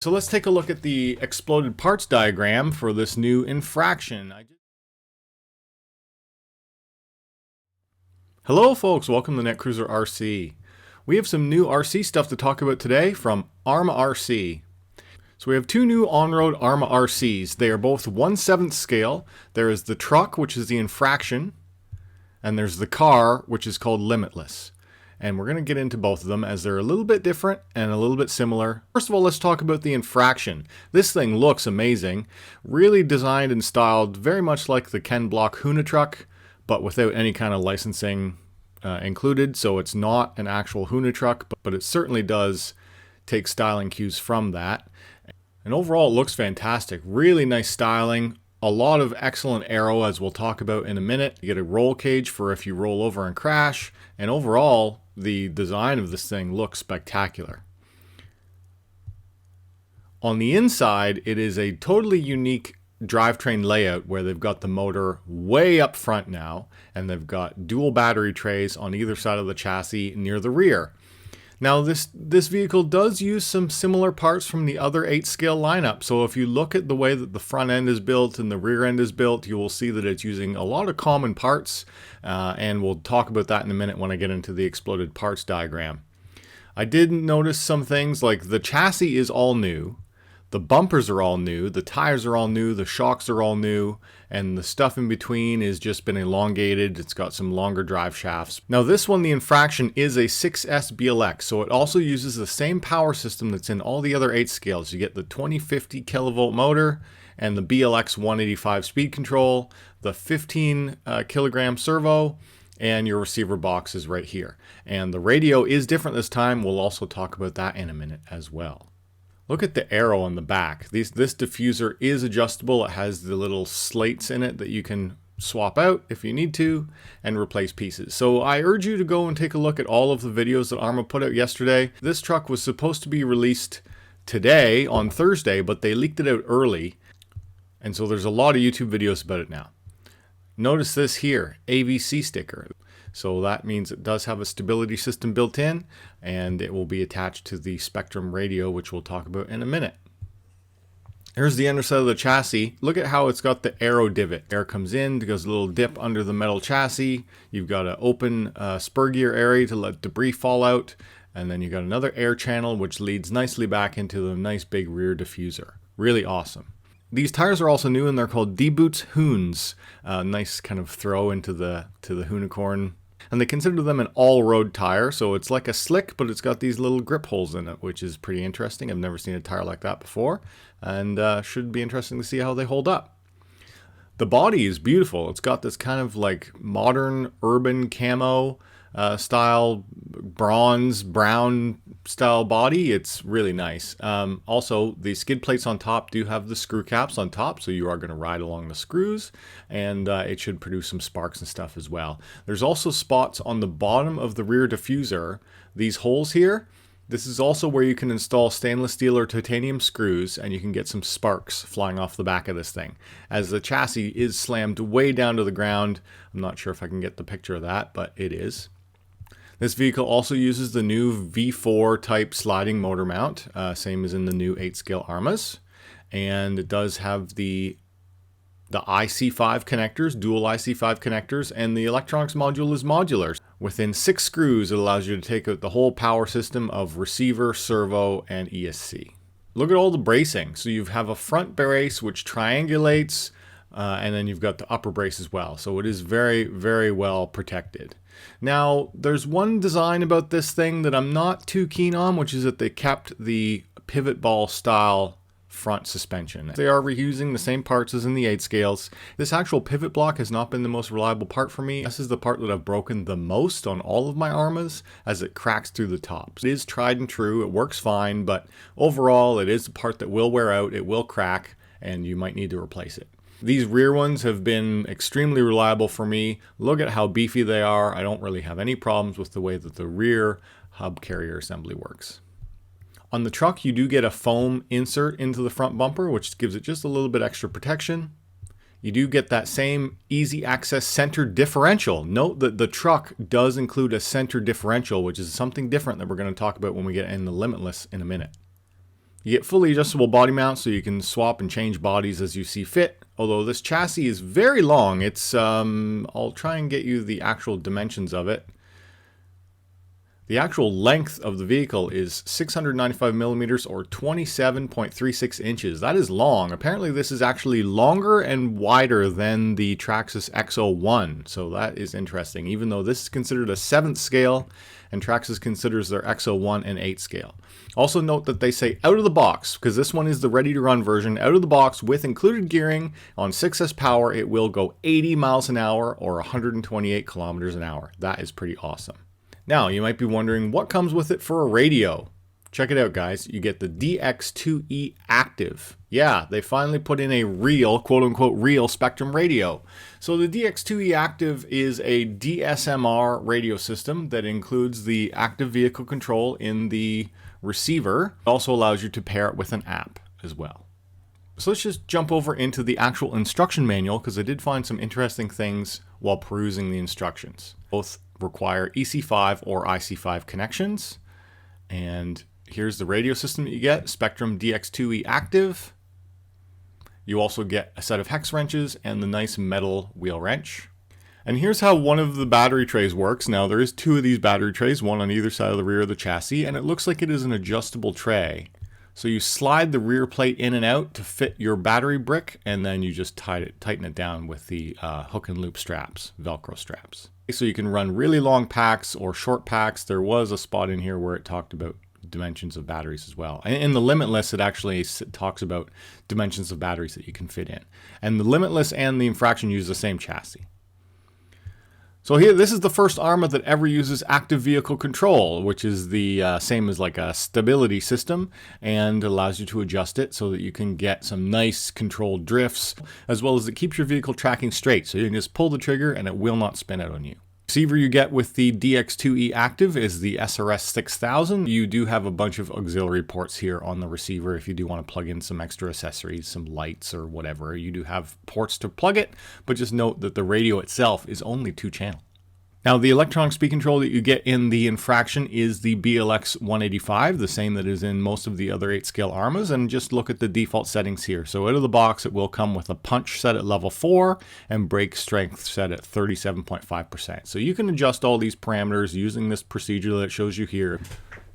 So let's take a look at the exploded parts diagram for this new infraction. Hello folks, welcome to Netcruzer RC. We have some new RC stuff to talk about today from ARRMA RC. So we have two new on-road ARRMA RCs. They are both 1/7 scale. There is the truck, which is the infraction, and there's the car, which is called Limitless. And we're going to get into both of them as they're a little bit different and a little bit similar. First of all, let's talk about the infraction. This thing looks amazing. Really designed and styled very much like the Ken Block Huna truck, but without any kind of licensing included. So it's not an actual Huna truck, but it certainly does take styling cues from that. And overall, it looks fantastic. Really nice styling. A lot of excellent aero, as we'll talk about in a minute. You get a roll cage for if you roll over and crash. And overall, the design of this thing looks spectacular. On the inside, it is a totally unique drivetrain layout where they've got the motor way up front now, and they've got dual battery trays on either side of the chassis near the rear. Now this vehicle does use some similar parts from the other 8-scale lineup, so if you look at the way that the front end is built and the rear end is built, you will see that it's using a lot of common parts, and we'll talk about that in a minute when I get into the exploded parts diagram. I did notice some things like the chassis is all new. The bumpers are all new, the tires are all new, the shocks are all new, and the stuff in between has just been elongated. It's got some longer drive shafts. Now this one, the infraction, is a 6S BLX, so it also uses the same power system that's in all the other 8 scales. You get the 2050 kilovolt motor and the BLX 185 speed control, the 15 kilogram servo, and your receiver box is right here. And the radio is different this time. We'll also talk about that in a minute as well. Look at the aero on the back. This diffuser is adjustable. It has the little slates in it that you can swap out if you need to and replace pieces. So I urge you to go and take a look at all of the videos that ARRMA put out yesterday. This truck was supposed to be released today on Thursday, but they leaked it out early. And so there's a lot of YouTube videos about it now. Notice this here, AVC sticker. So that means it does have a stability system built in, and it will be attached to the Spectrum radio, which we'll talk about in a minute. Here's the underside of the chassis. Look at how it's got the aero divot. Air comes in, goes a little dip under the metal chassis. You've got an open spur gear area to let debris fall out, and then you've got another air channel which leads nicely back into the nice big rear diffuser. Really awesome. These tires are also new, and they're called D-Boots Hoons. Nice kind of throw into the Hoonicorn. And they consider them an all-road tire, so it's like a slick, but it's got these little grip holes in it, which is pretty interesting. I've never seen a tire like that before, and should be interesting to see how they hold up. The body is beautiful. It's got this kind of like modern urban camo style, bronze brown style body. It's really nice. Also, the skid plates on top do have the screw caps on top, so you are going to ride along the screws, and it should produce some sparks and stuff as well. There's also spots on the bottom of the rear diffuser, these holes here. This is also where you can install stainless steel or titanium screws, and you can get some sparks flying off the back of this thing, as the chassis is slammed way down to the ground. I'm not sure if I can get the picture of that, but it is. This vehicle also uses the new V4 type sliding motor mount, same as in the new 8-scale ARRMAs. And it does have the IC5 connectors, dual IC5 connectors, and the electronics module is modular. Within 6 screws, it allows you to take out the whole power system of receiver, servo, and ESC. Look at all the bracing. So you have a front brace which triangulates, and then you've got the upper brace as well. So it is very, very well protected. Now, there's one design about this thing that I'm not too keen on, which is that they kept the pivot ball style front suspension. They are reusing the same parts as in the 8 scales. This actual pivot block has not been the most reliable part for me. This is the part that I've broken the most on all of my ARRMAs, as it cracks through the top. It is tried and true, it works fine, but overall it is a part that will wear out, it will crack, and you might need to replace it. These rear ones have been extremely reliable for me. Look at how beefy they are. I don't really have any problems with the way that the rear hub carrier assembly works. On the truck, you do get a foam insert into the front bumper, which gives it just a little bit extra protection. You do get that same easy access center differential. Note that the truck does include a center differential, which is something different that we're going to talk about when we get in the Limitless in a minute. You get fully adjustable body mounts, so you can swap and change bodies as you see fit. Although this chassis is very long. It's, I'll try and get you the actual dimensions of it. The actual length of the vehicle is 695 millimeters or 27.36 inches. That is long. Apparently this is actually longer and wider than the Traxxas X01. So that is interesting, even though this is considered a 7th scale and Traxxas considers their X01 an 8th scale. Also note that they say out of the box, because this one is the ready to run version, out of the box with included gearing on 6S power, it will go 80 miles an hour or 128 kilometers an hour. That is pretty awesome. Now, you might be wondering what comes with it for a radio. Check it out, guys. You get the DX2E Active. Yeah, they finally put in a real, quote-unquote, real Spectrum radio. So the DX2E Active is a DSMR radio system that includes the active vehicle control in the receiver. It also allows you to pair it with an app as well. So let's just jump over into the actual instruction manual, because I did find some interesting things while perusing the instructions. Both require EC5 or IC5 connections. And here's the radio system that you get, Spectrum DX2E Active. You also get a set of hex wrenches and the nice metal wheel wrench. And here's how one of the battery trays works. Now there is 2 of these battery trays, one on either side of the rear of the chassis, and it looks like it is an adjustable tray. So you slide the rear plate in and out to fit your battery brick, and then you just tighten it down with the hook and loop straps, Velcro straps. So you can run really long packs or short packs. There was a spot in here where it talked about dimensions of batteries as well. In the Limitless, it actually talks about dimensions of batteries that you can fit in. And the Limitless and the Infraction use the same chassis. So here, this is the first ARRMA that ever uses active vehicle control, which is the same as like a stability system, and allows you to adjust it so that you can get some nice controlled drifts, as well as it keeps your vehicle tracking straight. So you can just pull the trigger and it will not spin out on you. Receiver you get with the DX2E Active is the SRS 6000. You do have a bunch of auxiliary ports here on the receiver if you do want to plug in some extra accessories, some lights or whatever. You do have ports to plug it, but just note that the radio itself is only 2-channel. Now, the electronic speed control that you get in the Infraction is the BLX 185, the same that is in most of the other 8-scale ARRMAs, and just look at the default settings here. So out of the box, it will come with a punch set at level 4 and brake strength set at 37.5%. So you can adjust all these parameters using this procedure that it shows you here.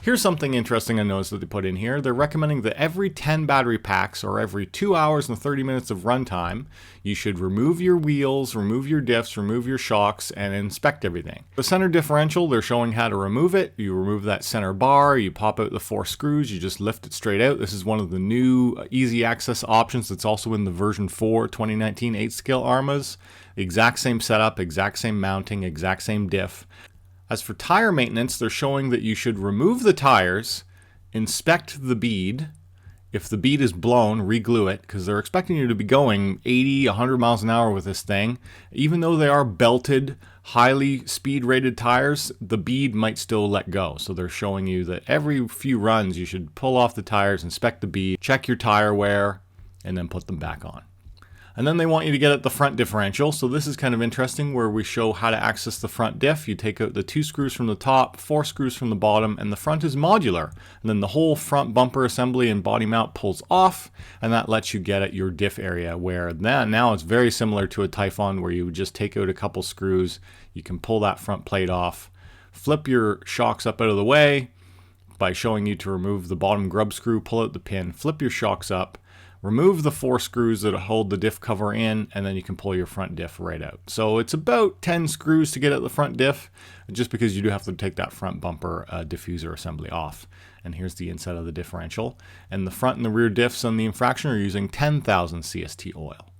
Here's something interesting I noticed that they put in here. They're recommending that every 10 battery packs or every 2 hours and 30 minutes of runtime, you should remove your wheels, remove your diffs, remove your shocks, and inspect everything. The center differential, they're showing how to remove it. You remove that center bar, you pop out the 4 screws, you just lift it straight out. This is one of the new easy access options that's also in the version 4 2019 8-scale ARRMAs. Exact same setup, exact same mounting, exact same diff. As for tire maintenance, they're showing that you should remove the tires, inspect the bead. If the bead is blown, re-glue it, because they're expecting you to be going 80, 100 miles an hour with this thing. Even though they are belted, highly speed-rated tires, the bead might still let go. So they're showing you that every few runs, you should pull off the tires, inspect the bead, check your tire wear, and then put them back on. And then they want you to get at the front differential. So this is kind of interesting where we show how to access the front diff. You take out the 2 screws from the top, 4 screws from the bottom, and the front is modular. And then the whole front bumper assembly and body mount pulls off, and that lets you get at your diff area, where now it's very similar to a Typhon where you would just take out a couple screws. You can pull that front plate off, flip your shocks up out of the way by showing you to remove the bottom grub screw, pull out the pin, flip your shocks up, remove the 4 screws that hold the diff cover in, and then you can pull your front diff right out. So it's about 10 screws to get at the front diff, just because you do have to take that front bumper diffuser assembly off. And here's the inside of the differential. And the front and the rear diffs on the Infraction are using 10,000 CST oil.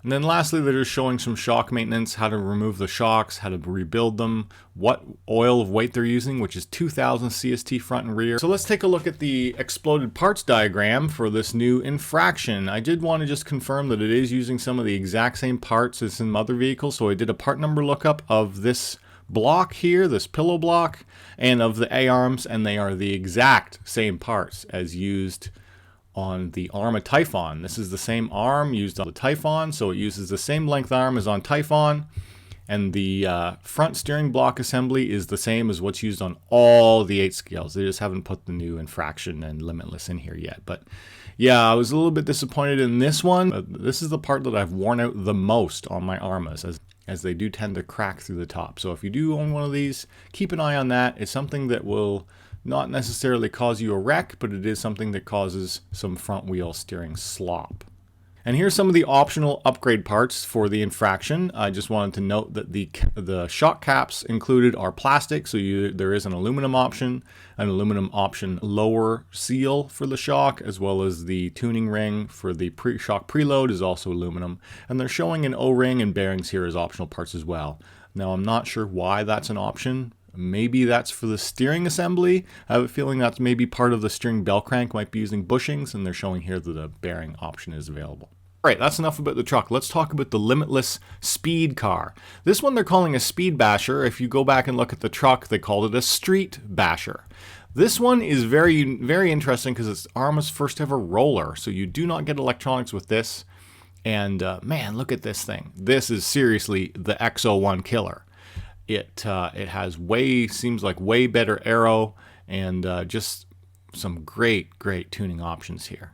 And then lastly, they're just showing some shock maintenance, how to remove the shocks, how to rebuild them, what oil of weight they're using, which is 2000 CST front and rear. So let's take a look at the exploded parts diagram for this new Infraction. I did want to just confirm that it is using some of the exact same parts as in other vehicles. So I did a part number lookup of this block here, this pillow block, and of the A-arms, and they are the exact same parts as used on the ARRMA Typhon. This is the same arm used on the Typhon, so it uses the same length arm as on Typhon, And the front steering block assembly is the same as what's used on all the 8 scales. They just haven't put the new Infraction and Limitless in here yet. But yeah, I was a little bit disappointed in this one. This is the part that I've worn out the most on my ARRMAs, as they do tend to crack through the top. So if you do own one of these, keep an eye on that. It's something that will not necessarily cause you a wreck, but it is something that causes some front wheel steering slop. And here's some of the optional upgrade parts for the Infraction. I just wanted to note that the shock caps included are plastic, so there is an aluminum option lower seal for the shock, as well as the tuning ring for the shock preload is also aluminum. And they're showing an O-ring and bearings here as optional parts as well. Now, I'm not sure why that's an option. Maybe that's for the steering assembly. I have a feeling that's maybe part of the steering bell crank might be using bushings, and they're showing here that a bearing option is available. All right, that's enough about the truck. Let's talk about the Limitless speed car. This one they're calling a speed basher. If you go back and look at the truck, they called it a street basher. This one is very, very interesting because it's ARRMA's first ever roller, so you do not get electronics with this. And man, look at this thing. This is seriously the X01 killer. It has seems like way better aero and just some great tuning options here.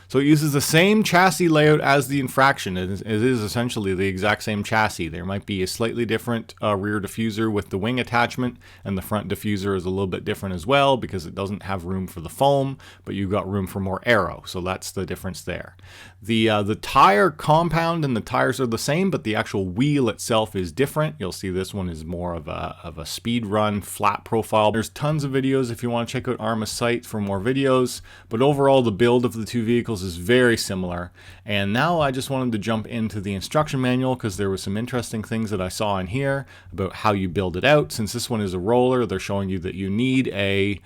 So it uses the same chassis layout as the Infraction. It is essentially the exact same chassis. There might be a slightly different rear diffuser with the wing attachment, and the front diffuser is a little bit different as well because it doesn't have room for the foam, but you've got room for more aero. So that's the difference there. The tire compound and the tires are the same, but the actual wheel itself is different. You'll see this one is more of a speed run flat profile. There's tons of videos if you want to check out ARRMA's site for more videos, but overall the build of the two vehicles is very similar. And now I just wanted to jump into the instruction manual because there were some interesting things that I saw in here about how you build it out. Since this one is a roller, they're showing you that you need a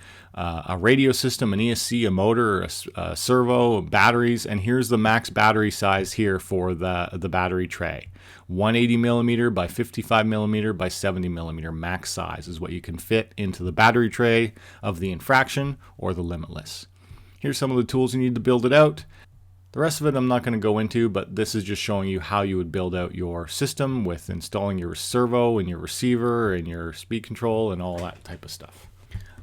radio system, an ESC, a motor, a servo, batteries, and here's the max battery size here for the battery tray. 180 millimeter by 55 millimeter by 70 millimeter max size is what you can fit into the battery tray of the Infraction or the Limitless. Here's some of the tools you need to build it out. The rest of it I'm not going to go into, but this is just showing you how you would build out your system with installing your servo and your receiver and your speed control and all that type of stuff.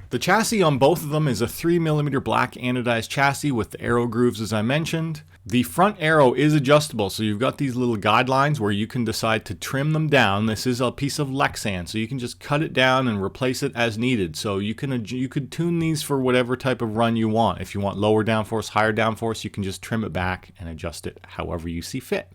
The chassis on both of them is a 3mm black anodized chassis with the aero grooves as I mentioned. The front aero is adjustable, so you've got these little guidelines where you can decide to trim them down. This is a piece of Lexan, so you can just cut it down and replace it as needed. So you could tune these for whatever type of run you want. If you want lower downforce, higher downforce, you can just trim it back and adjust it however you see fit.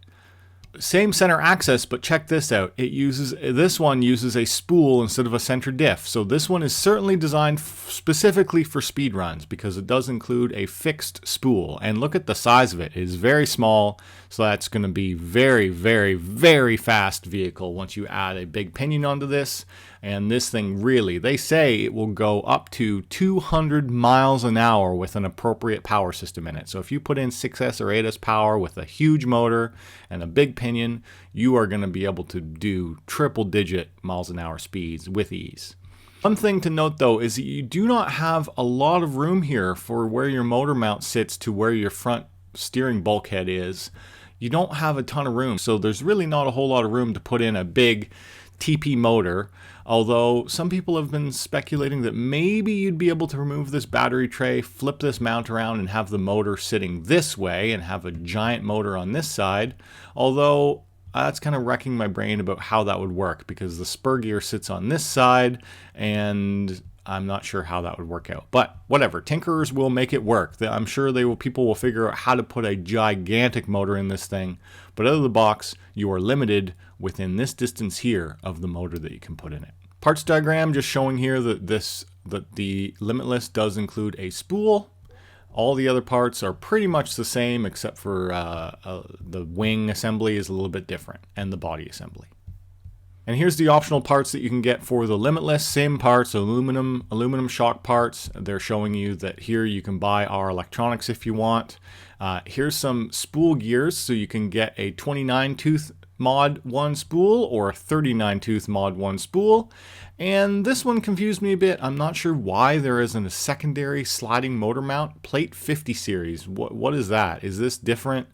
Same center axis, but check this out. This one uses a spool instead of a center diff. So this one is certainly designed specifically for speed runs because it does include a fixed spool. And look at the size of it. It is very small, so that's going to be very, very, very fast vehicle once you add a big pinion onto this. And this thing really, they say it will go up to 200 miles an hour with an appropriate power system in it. So if you put in 6S or 8S power with a huge motor and a big pinion, you are going to be able to do triple-digit miles an hour speeds with ease. One thing to note though is that you do not have a lot of room here for where your motor mount sits to where your front steering bulkhead is. You don't have a ton of room, so there's really not a whole lot of room to put in a big TP motor, although some people have been speculating that maybe you'd be able to remove this battery tray, flip this mount around and have the motor sitting this way and have a giant motor on this side, although that's kind of wrecking my brain about how that would work because the spur gear sits on this side and I'm not sure how that would work out. But whatever, tinkerers will make it work. I'm sure people will figure out how to put a gigantic motor in this thing, but out of the box, you are limited within this distance here of the motor that you can put in it. Parts diagram just showing here that the Limitless does include a spool. All the other parts are pretty much the same except for the wing assembly is a little bit different and the body assembly. And here's the optional parts that you can get for the Limitless. Same parts, aluminum shock parts. They're showing you that here you can buy our electronics if you want. Here's some spool gears, so you can get a 29 tooth Mod 1 spool or a 39 tooth Mod 1 spool. And this one confused me a bit. I'm not sure why there isn't a secondary sliding motor mount. Plate 50 series. What is that? Is this different?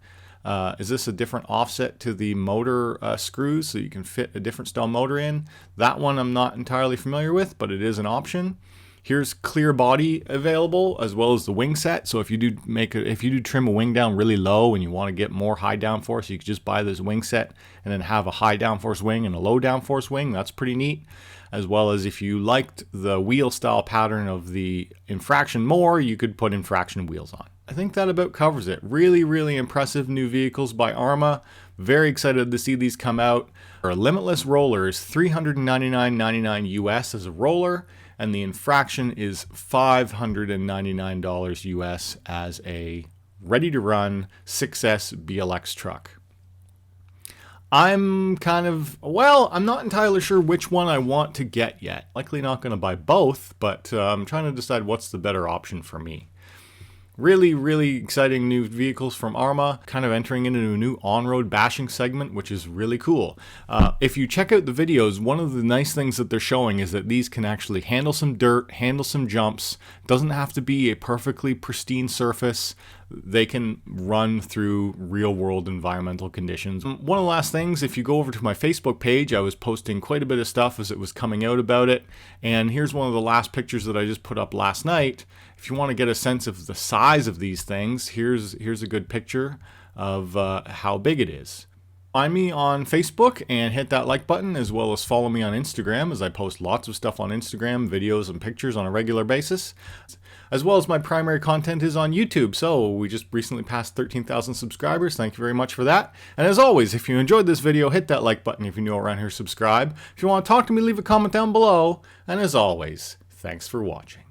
Is this a different offset to the motor screws so you can fit a different style motor in? That one I'm not entirely familiar with, but it is an option. Here's clear body available as well as the wing set. So if you do trim a wing down really low and you want to get more high downforce, you can just buy this wing set and then have a high downforce wing and a low downforce wing. That's pretty neat. As well as if you liked the wheel style pattern of the Infraction more, you could put Infraction wheels on. I think that about covers it. Really, really impressive new vehicles by ARRMA. Very excited to see these come out. Our Limitless roller is $399.99 US as a roller, and the Infraction is $599 US as a ready-to-run 6S BLX truck. I'm not entirely sure which one I want to get yet. Likely not going to buy both, but I'm trying to decide what's the better option for me. Really, really exciting new vehicles from ARRMA, kind of entering into a new on-road bashing segment, which is really cool. If you check out the videos, one of the nice things that they're showing is that these can actually handle some dirt, handle some jumps. Doesn't have to be a perfectly pristine surface. They can run through real-world environmental conditions. One of the last things, if you go over to my Facebook page, I was posting quite a bit of stuff as it was coming out about it. And here's one of the last pictures that I just put up last night. If you want to get a sense of the size of these things, here's a good picture of how big it is. Find me on Facebook and hit that like button, as well as follow me on Instagram, as I post lots of stuff on Instagram, videos and pictures on a regular basis. As well as my primary content is on YouTube, so we just recently passed 13,000 subscribers. Thank you very much for that. And as always, if you enjoyed this video, hit that like button. If you're new around here, subscribe. If you want to talk to me, leave a comment down below. And as always, thanks for watching.